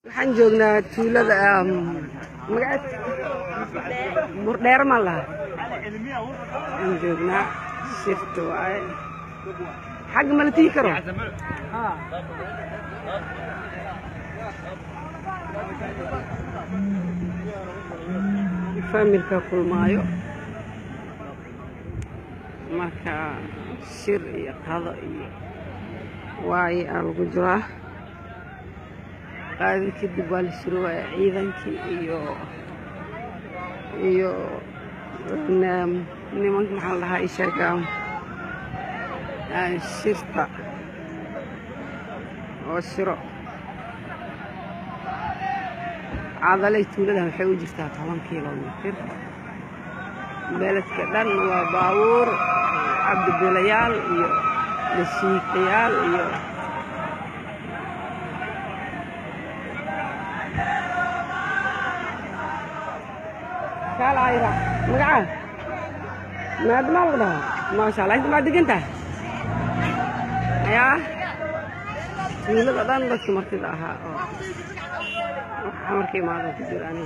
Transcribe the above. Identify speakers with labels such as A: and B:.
A: waxaan joognaa tuulada magaceed Burdheer ma laha waxaan joognaa shirta waaye xagga ma la tigi karo familka kulmaayo marka shir iyo qado iyo waaye aan lagu jiraa qaadi kadib waa la shirooyaa ciidankii iyo nimanka maxaa la dhahaa ishaga shirta oo shiro cadalay tuuladan waxay u jirtaa 10 kiiloomitir beledka dhan waa baabuur cabdibilayaal iyo dashiikayaal iyo كالعيرة مقعد ما دماغنا ما شاء الله انت ما دقنتها يا تقول الأذان بس مرتي لها حمركي ما هذا تقول أنا